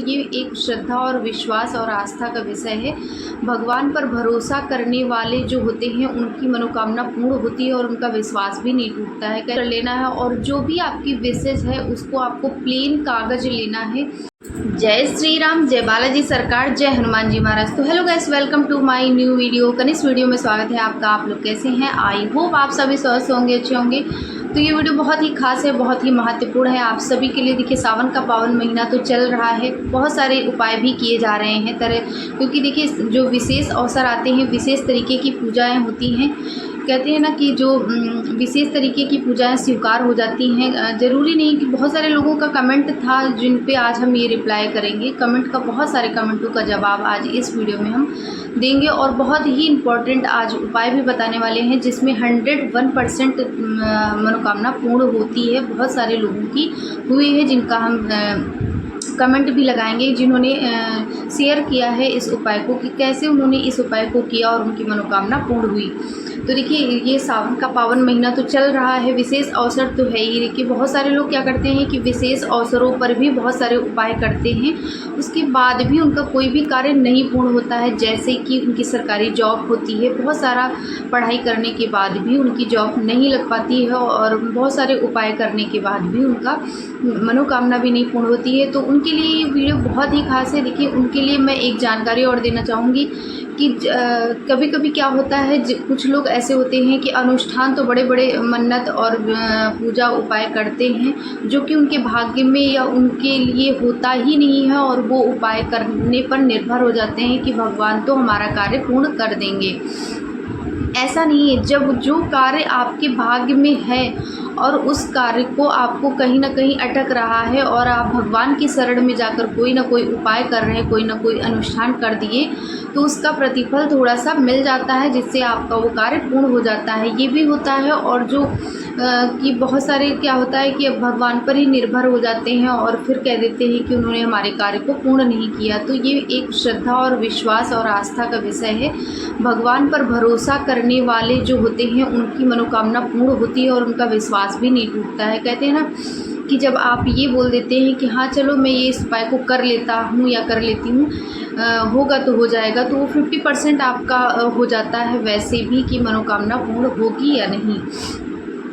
ये एक श्रद्धा और विश्वास और आस्था का विषय है। भगवान पर भरोसा करने वाले जो होते हैं उनकी मनोकामना पूर्ण होती है और उनका विश्वास भी नहीं टूटता है। कर लेना है और जो भी आपकी विशेष है उसको आपको प्लेन कागज लेना है। जय श्री राम, जय बालाजी सरकार, जय हनुमान जी महाराज। तो hello guys, welcome to my new video. इस वीडियो में स्वागत है आपका। आप लोग कैसे हैं? आई होप आप सभी स्वस्थ होंगे, अच्छे होंगे। तो ये वीडियो बहुत ही खास है, बहुत ही महत्वपूर्ण है आप सभी के लिए। देखिए, सावन का पावन महीना तो चल रहा है, बहुत सारे उपाय भी किए जा रहे हैं क्योंकि देखिए जो विशेष अवसर आते हैं, विशेष तरीके की पूजाएँ होती हैं। कहते हैं ना कि जो विशेष तरीके की पूजाएं स्वीकार हो जाती हैं। ज़रूरी नहीं कि बहुत सारे लोगों का कमेंट था जिन पे आज हम ये रिप्लाई करेंगे। बहुत सारे कमेंटों का जवाब आज इस वीडियो में हम देंगे और बहुत ही इम्पोर्टेंट आज उपाय भी बताने वाले हैं जिसमें 101% मनोकामना पूर्ण होती है। बहुत सारे लोगों की हुई है जिनका हम कमेंट भी लगाएंगे, जिन्होंने शेयर किया है इस उपाय को कि कैसे उन्होंने इस उपाय को किया और उनकी मनोकामना पूर्ण हुई। तो देखिए, ये सावन का पावन महीना तो चल रहा है, विशेष अवसर तो है ही। देखिए, बहुत सारे लोग क्या करते हैं कि विशेष अवसरों पर भी बहुत सारे उपाय करते हैं, उसके बाद भी उनका कोई भी कार्य नहीं पूर्ण होता है। जैसे कि उनकी सरकारी जॉब होती है, बहुत सारा पढ़ाई करने के बाद भी उनकी जॉब नहीं लग पाती है और बहुत सारे उपाय करने के बाद भी उनका मनोकामना भी नहीं पूर्ण होती है। तो उनके लिए ये वीडियो बहुत ही खास है। देखिए, उनके लिए मैं एक जानकारी और देना चाहूँगी कि कभी कभी क्या होता है, कुछ लोग ऐसे होते हैं कि अनुष्ठान तो बड़े बड़े मन्नत और पूजा उपाय करते हैं जो कि उनके भाग्य में या उनके लिए होता ही नहीं है, और वो उपाय करने पर निर्भर हो जाते हैं कि भगवान तो हमारा कार्य पूर्ण कर देंगे। ऐसा नहीं है। जब जो कार्य आपके भाग्य में है और उस कार्य को आपको कहीं ना कहीं अटक रहा है और आप भगवान की शरण में जाकर कोई ना कोई उपाय कर रहे हैं, कोई ना कोई अनुष्ठान कर दिए, तो उसका प्रतिफल थोड़ा सा मिल जाता है जिससे आपका वो कार्य पूर्ण हो जाता है। ये भी होता है। और जो कि बहुत सारे क्या होता है कि अब भगवान पर ही निर्भर हो जाते हैं और फिर कह देते हैं कि उन्होंने हमारे कार्य को पूर्ण नहीं किया। तो ये एक श्रद्धा और विश्वास और आस्था का विषय है। भगवान पर भरोसा करने वाले जो होते हैं उनकी मनोकामना पूर्ण होती है और उनका विश्वास भी नहीं टूटता है। कहते हैं ना कि जब आप ये बोल देते हैं कि हाँ चलो मैं ये इस उपाय को कर लेता हूँ या कर लेती हूँ, होगा तो हो जाएगा, तो वो 50% आपका हो जाता है वैसे भी कि मनोकामना पूर्ण होगी या नहीं।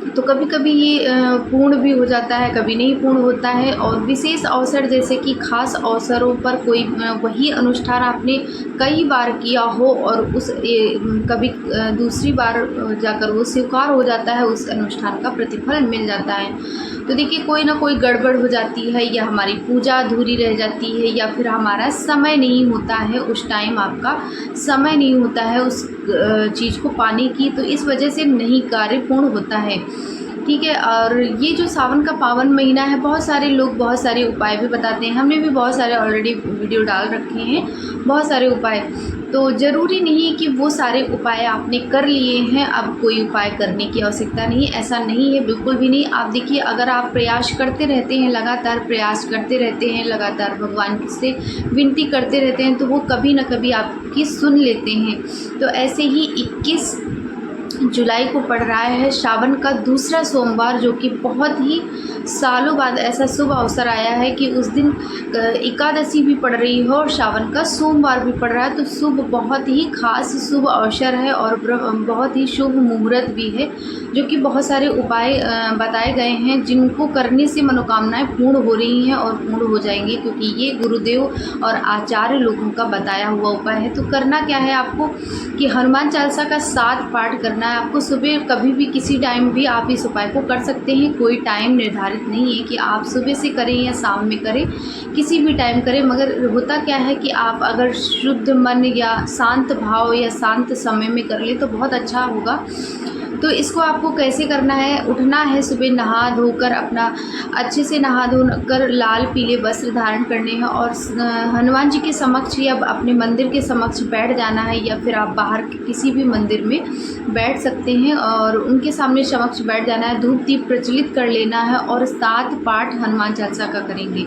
तो कभी कभी ये पूर्ण भी हो जाता है, कभी नहीं पूर्ण होता है। और विशेष अवसर जैसे कि खास अवसरों पर कोई वही अनुष्ठान आपने कई बार किया हो और कभी दूसरी बार जाकर वो स्वीकार हो जाता है, उस अनुष्ठान का प्रतिफल मिल जाता है। तो देखिए, कोई ना कोई गड़बड़ हो जाती है या हमारी पूजा अधूरी रह जाती है या फिर हमारा समय नहीं होता है, उस टाइम आपका समय नहीं होता है उस चीज़ को पाने की, तो इस वजह से नहीं कार्य पूर्ण होता है। ठीक है। और ये जो सावन का पावन महीना है, बहुत सारे लोग बहुत सारे उपाय भी बताते हैं। हमने भी बहुत सारे ऑलरेडी वीडियो डाल रखे हैं, बहुत सारे उपाय। तो ज़रूरी नहीं कि वो सारे उपाय आपने कर लिए हैं, अब कोई उपाय करने की आवश्यकता नहीं है। ऐसा नहीं है, बिल्कुल भी नहीं। आप देखिए, अगर आप प्रयास करते रहते हैं, लगातार प्रयास करते रहते हैं, लगातार भगवान से विनती करते रहते हैं, तो वो कभी ना कभी आपकी सुन लेते हैं। तो ऐसे ही 21 जुलाई को पड़ रहा है सावन का दूसरा सोमवार, जो कि बहुत ही सालों बाद ऐसा शुभ अवसर आया है कि उस दिन एकादशी भी पड़ रही है और सावन का सोमवार भी पड़ रहा है। तो शुभ, बहुत ही खास शुभ अवसर है और बहुत ही शुभ मुहूर्त भी है, जो कि बहुत सारे उपाय बताए गए हैं जिनको करने से मनोकामनाएं पूर्ण हो रही हैं और पूर्ण हो जाएंगी, क्योंकि ये गुरुदेव और आचार्य लोगों का बताया हुआ उपाय है। तो करना क्या है आपको कि हनुमान चालीसा का 7 पाठ करना है आपको। सुबह कभी भी किसी टाइम भी आप इस उपाय को कर सकते हैं, कोई टाइम निर्धारित नहीं है कि आप सुबह से करें या शाम में करें, किसी भी टाइम करें। मगर होता क्या है कि आप अगर शुद्ध मन या शांत भाव या शांत समय में कर ले तो बहुत अच्छा होगा। तो इसको आपको कैसे करना है? उठना है सुबह, नहा धोकर अपना अच्छे से नहा धोकर लाल पीले वस्त्र धारण करने हैं और हनुमान जी के समक्ष या अपने मंदिर के समक्ष बैठ जाना है, या फिर आप बाहर किसी भी मंदिर में बैठ सकते हैं और उनके सामने समक्ष बैठ जाना है। धूप दीप प्रज्वलित कर लेना है और 7 पाठ हनुमान चालीसा का करेंगे।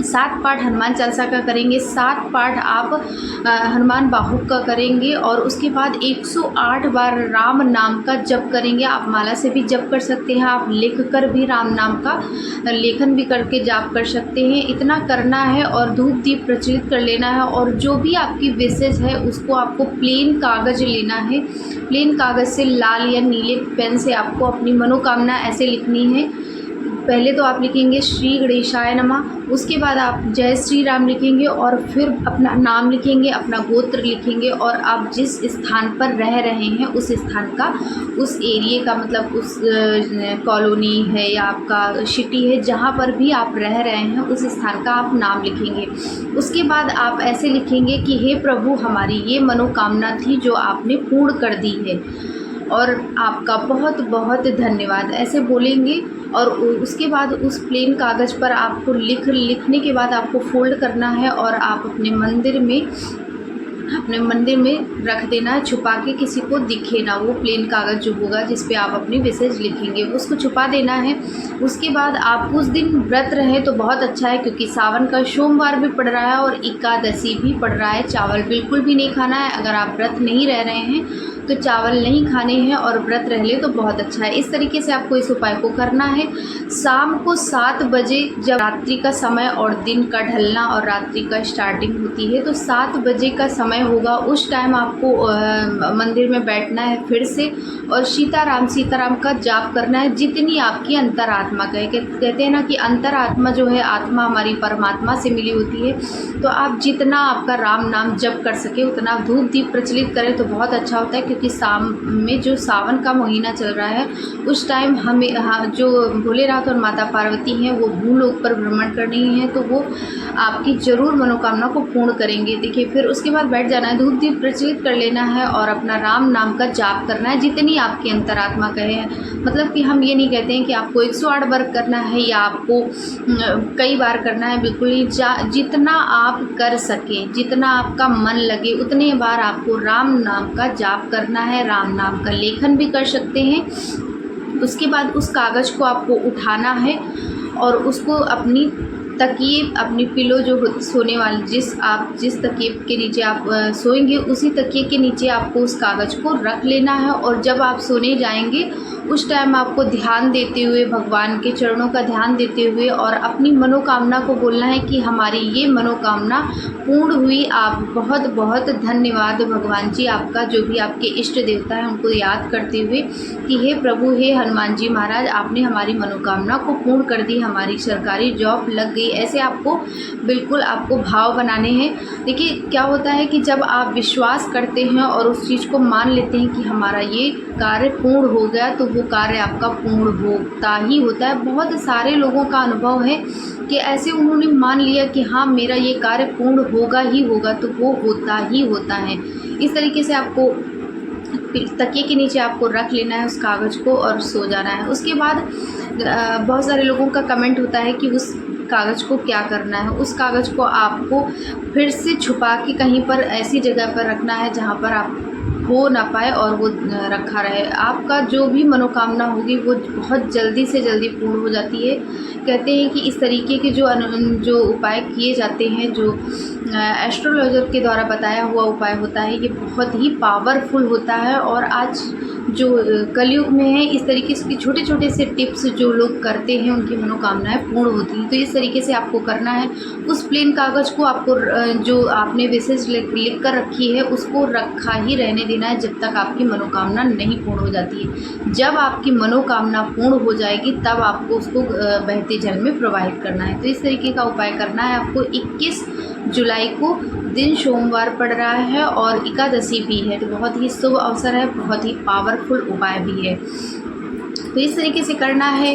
7 पाठ हनुमान चालीसा का करेंगे, 7 पाठ आप हनुमान बाहुक का करेंगे और उसके बाद 108 बार राम नाम का जप करेंगे। आप माला से भी जप कर सकते हैं, आप लिख कर भी राम नाम का लेखन भी करके जाप कर सकते हैं। इतना करना है और धूप दीप प्रज्वलित कर लेना है और जो भी आपकी विशेष है उसको आपको प्लेन कागज़ लेना है। प्लेन कागज़ से लाल या नीले पेन से आपको अपनी मनोकामना ऐसे लिखनी है। पहले तो आप लिखेंगे श्री गणेशाय नमः, उसके बाद आप जय श्री राम लिखेंगे और फिर अपना नाम लिखेंगे, अपना गोत्र लिखेंगे और आप जिस स्थान पर रह रहे हैं उस स्थान का, उस एरिए का, मतलब उस कॉलोनी है या आपका सिटी है, जहाँ पर भी आप रह रहे हैं उस स्थान का आप नाम लिखेंगे। उसके बाद आप ऐसे लिखेंगे कि हे प्रभु, हमारी ये मनोकामना थी जो आपने पूर्ण कर दी है और आपका बहुत बहुत धन्यवाद, ऐसे बोलेंगे। और उसके बाद उस प्लेन कागज़ पर आपको लिखने के बाद आपको फोल्ड करना है और आप अपने मंदिर में रख देना है, छुपा के, किसी को दिखे ना वो प्लेन कागज़ जो होगा जिस पे आप अपनी मैसेज लिखेंगे, उसको छुपा देना है। उसके बाद आप उस दिन व्रत रहे तो बहुत अच्छा है, क्योंकि सावन का सोमवार भी पड़ रहा है और एकादशी भी पड़ रहा है। चावल बिल्कुल भी नहीं खाना है। अगर आप व्रत नहीं रह रहे हैं तो चावल नहीं खाने हैं और व्रत रह ले तो बहुत अच्छा है। इस तरीके से आपको इस उपाय को करना है। शाम को 7 बजे, जब रात्रि का समय और दिन का ढलना और रात्रि का स्टार्टिंग होती है, तो 7 बजे का समय होगा, उस टाइम आपको मंदिर में बैठना है फिर से और सीताराम का जाप करना है, जितनी आपकी अंतरात्मा कहे। कहते हैं ना कि अंतरात्मा जो है, आत्मा हमारी परमात्मा से मिली होती है, तो आप जितना आपका राम नाम जप कर सके उतना धूप दीप प्रचलित करें तो बहुत अच्छा होता है। क्योंकि शाम में जो सावन का महीना चल रहा है उस टाइम हमें जो भोलेनाथ और माता पार्वती हैं वो भूलोक पर भ्रमण कर रही हैं, तो वो आपकी ज़रूर मनोकामना को पूर्ण करेंगे। देखिए, फिर उसके बाद बैठ जाना है, धूप दीप प्रचलित कर लेना है और अपना राम नाम का जाप करना है, जितनी आपकी अंतरात्मा कहे। मतलब कि हम ये नहीं कहते हैं कि आपको 108 बार करना है या आपको कई बार करना है, बिल्कुल ही जितना आप कर सकें, जितना आपका मन लगे उतने बार आपको राम नाम का जाप करना है। राम नाम का लेखन भी कर सकते हैं। उसके बाद उस कागज़ को आपको उठाना है और उसको अपनी तकिए, अपनी पिलो जो सोने वाली, जिस तकिए के नीचे आप सोएंगे उसी तकिए के नीचे आपको उस कागज़ को रख लेना है। और जब आप सोने जाएंगे उस टाइम आपको ध्यान देते हुए, भगवान के चरणों का ध्यान देते हुए और अपनी मनोकामना को बोलना है कि हमारी ये मनोकामना पूर्ण हुई। आप बहुत बहुत धन्यवाद भगवान जी आपका। जो भी आपके इष्ट देवता हैं उनको याद करते हुए कि हे प्रभु, हे हनुमान जी महाराज, आपने हमारी मनोकामना को पूर्ण कर दी, हमारी सरकारी जॉब लग गई। ऐसे आपको बिल्कुल आपको भाव बनाने हैं। देखिए, क्या होता है कि जब आप विश्वास करते हैं और उस चीज़ को मान लेते हैं कि हमारा ये कार्य पूर्ण हो गया, तो वो कार्य आपका पूर्ण होता ही होता है। बहुत सारे लोगों का अनुभव है कि ऐसे उन्होंने मान लिया कि हाँ, मेरा ये कार्य पूर्ण होगा ही होगा, तो वो होता ही होता है। इस तरीके से आपको तकिए के नीचे आपको रख लेना है उस कागज़ को और सो जाना है। उसके बाद बहुत सारे लोगों का कमेंट होता है कि उस कागज़ को क्या करना है। उस कागज़ को आपको फिर से छुपा के कहीं पर ऐसी जगह पर रखना है जहाँ पर आप हो ना पाए और वो रखा रहे। आपका जो भी मनोकामना होगी वो बहुत जल्दी से जल्दी पूर्ण हो जाती है। कहते हैं कि इस तरीके के जो उपाय किए जाते हैं, जो एस्ट्रोलॉजर के द्वारा बताया हुआ उपाय होता है, ये बहुत ही पावरफुल होता है। और आज जो कलयुग में है, इस तरीके से छोटे छोटे से टिप्स जो लोग करते हैं उनकी मनोकामनाएं पूर्ण होती हैं। तो इस तरीके से आपको करना है। उस प्लेन कागज़ को आपको जो आपने विशेष लिख कर रखी है उसको रखा ही रहने देना है जब तक आपकी मनोकामना नहीं पूर्ण हो जाती है। जब आपकी मनोकामना पूर्ण हो जाएगी तब आपको उसको बहते जल में प्रवाहित करना है। तो इस तरीके का उपाय करना है आपको। 21 जुलाई को दिन सोमवार पड़ रहा है और एकादशी भी है, तो बहुत ही शुभ अवसर है, बहुत ही पावरफुल उपाय भी है। तो इस तरीके से करना है।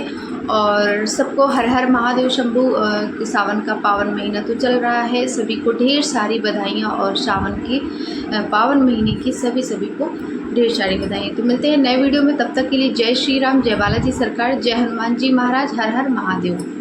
और सबको हर हर महादेव शंभू। सावन का पावन महीना तो चल रहा है, सभी को ढेर सारी बधाइयाँ और सावन के पावन महीने की सभी को ढेर सारी बधाइयाँ। तो मिलते हैं नए वीडियो में, तब तक के लिए जय श्री राम, जय बालाजी सरकार, जय हनुमान जी महाराज, हर हर महादेव।